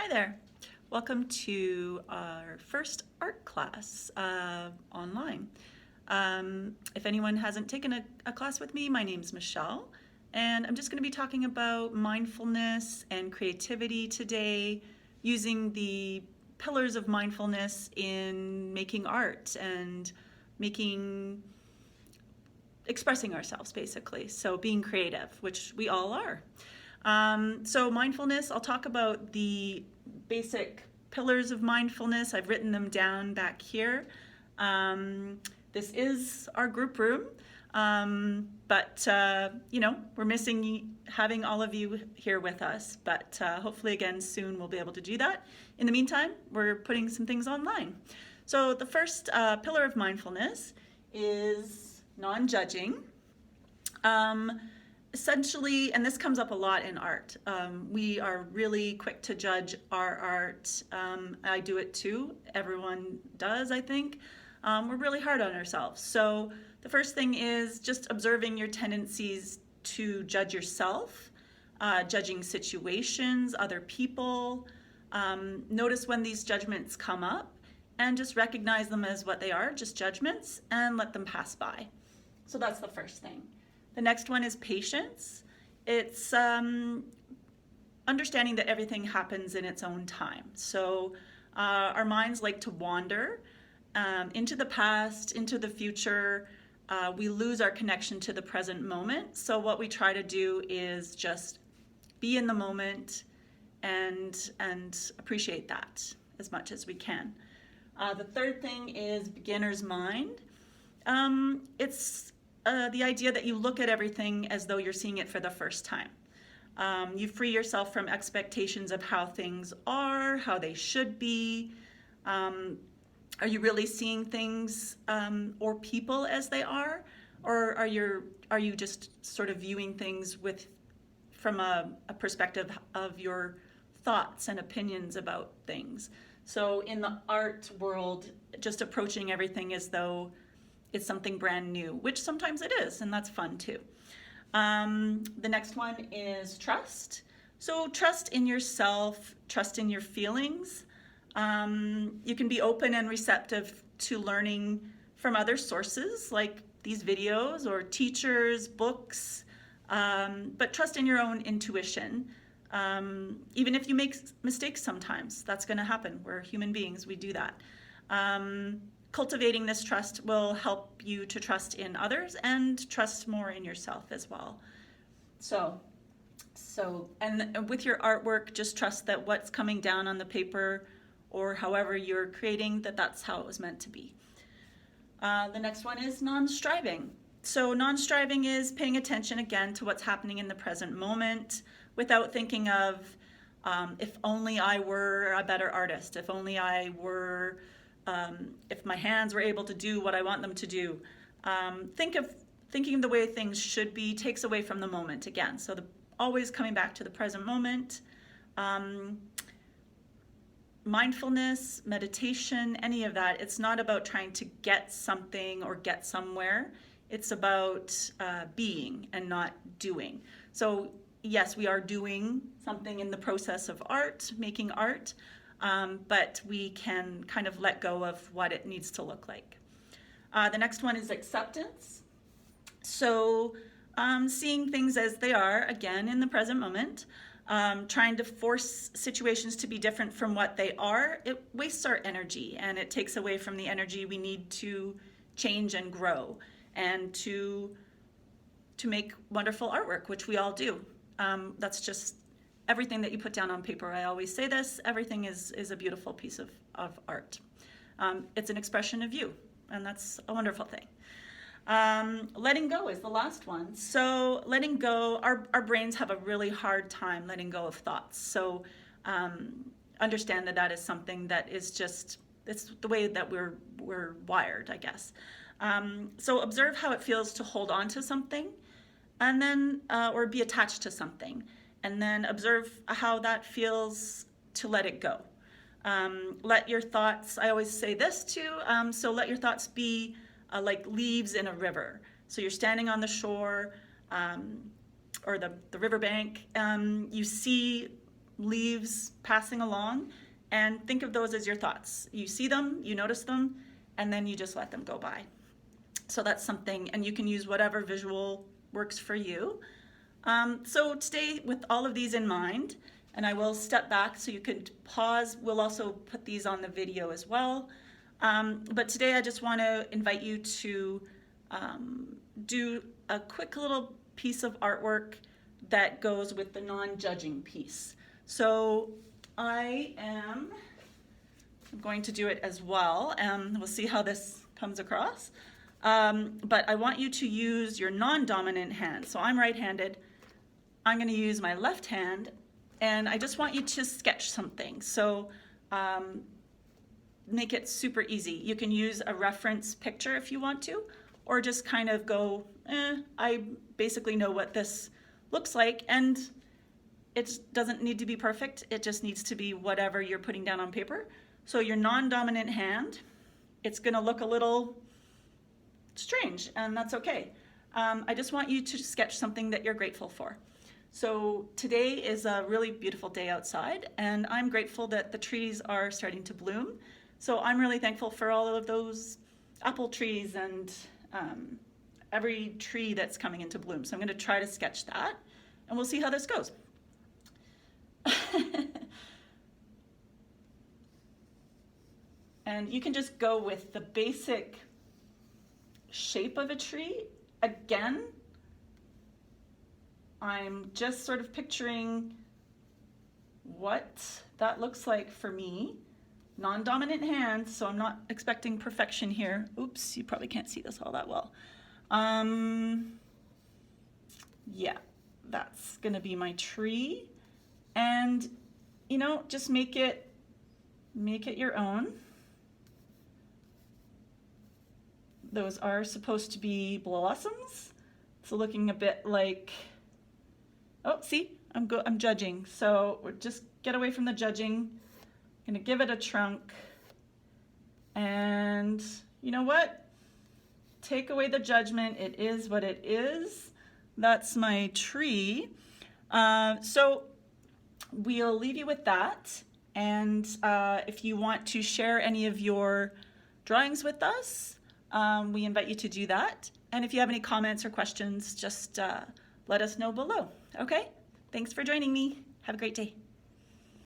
Hi there. Welcome to our first art class online. If anyone hasn't taken a class with me, my name's Michelle, and I'm just going to be talking about mindfulness and creativity today, using the pillars of mindfulness in making art and expressing ourselves, basically. So being creative, which we all are. So mindfulness, I'll talk about the basic pillars of mindfulness. I've written them down back here. This is our group room, but we're missing having all of you here with us, but hopefully again soon we'll be able to do that. In the meantime, we're putting some things online. So the first pillar of mindfulness is non-judging. Essentially, and this comes up a lot in art, we are really quick to judge our art. I do it too. Everyone does, I think. We're really hard on ourselves. So the first thing is just observing your tendencies to judge yourself, judging situations, other people. Notice when these judgments come up and just recognize them as what they are, just judgments, and let them pass by. So that's the first thing. The next one is patience. It's understanding that everything happens in its own time. So our minds like to wander into the past, into the future. We lose our connection to the present moment. So what we try to do is just be in the moment and appreciate that as much as we can. The third thing is beginner's mind. It's the idea that you look at everything as though you're seeing it for the first time. You free yourself from expectations of how things are, how they should be. Are you really seeing things or people as they are? Or are you just sort of viewing things from a perspective of your thoughts and opinions about things? So in the art world, just approaching everything as though it's something brand new, which sometimes it is, and that's fun too. The next one is trust. So trust in yourself, trust in your feelings. You can be open and receptive to learning from other sources like these videos or teachers, books, but trust in your own intuition. Even if you make mistakes sometimes, that's going to happen. We're human beings, we do that. Cultivating this trust will help you to trust in others and trust more in yourself as well. And with your artwork, just trust that what's coming down on the paper or however you're creating, that's how it was meant to be. The next one is non-striving. So non-striving is paying attention again to what's happening in the present moment without thinking of if only I were a better artist, if only I were if my hands were able to do what I want them to do. Thinking the way things should be takes away from the moment again. So always coming back to the present moment. Mindfulness, meditation, any of that, it's not about trying to get something or get somewhere. It's about being and not doing. So yes, we are doing something in the process of art, making art, but we can kind of let go of what it needs to look like. The next one is acceptance. So seeing things as they are, again, in the present moment, trying to force situations to be different from what they are, it wastes our energy and it takes away from the energy we need to change and grow and to make wonderful artwork, which we all do. That's just everything that you put down on paper. I always say this, everything is a beautiful piece of art. It's an expression of you, and that's a wonderful thing. Letting go is the last one. So letting go, our brains have a really hard time letting go of thoughts. So understand that is something that is just, it's the way that we're wired, I guess. So observe how it feels to hold on to something and then, or be attached to something. And then observe how that feels to let it go. Let your thoughts, I always say this too, so let your thoughts be like leaves in a river. So you're standing on the shore or the riverbank, you see leaves passing along, and think of those as your thoughts. You see them, you notice them, and then you just let them go by. So that's something, and you can use whatever visual works for you. So today, with all of these in mind, and I will step back so you could pause. We'll also put these on the video as well. But today I just want to invite you to do a quick little piece of artwork that goes with the non-judging piece. So I'm going to do it as well, and we'll see how this comes across. But I want you to use your non-dominant hand. So I'm right-handed. I'm going to use my left hand, and I just want you to sketch something. So make it super easy. You can use a reference picture if you want to, or just kind of go, I basically know what this looks like, and it doesn't need to be perfect. It just needs to be whatever you're putting down on paper. So your non-dominant hand, it's going to look a little strange, and that's okay. I just want you to sketch something that you're grateful for. So today is a really beautiful day outside, and I'm grateful that the trees are starting to bloom. So I'm really thankful for all of those apple trees and every tree that's coming into bloom. So I'm going to try to sketch that, and we'll see how this goes. And you can just go with the basic shape of a tree. Again, I'm just sort of picturing what that looks like for me. Non-dominant hand, so I'm not expecting perfection here. Oops, you probably can't see this all that well. Yeah, that's gonna be my tree. And, you know, just make it your own. Those are supposed to be blossoms. So looking a bit like, oh, see, I'm judging. So we're just get away from the judging. I'm gonna give it a trunk. And you know what? Take away the judgment. It is what it is. That's my tree. So we'll leave you with that. And if you want to share any of your drawings with us, we invite you to do that. And if you have any comments or questions, just let us know below. Okay? Thanks for joining me. Have a great day.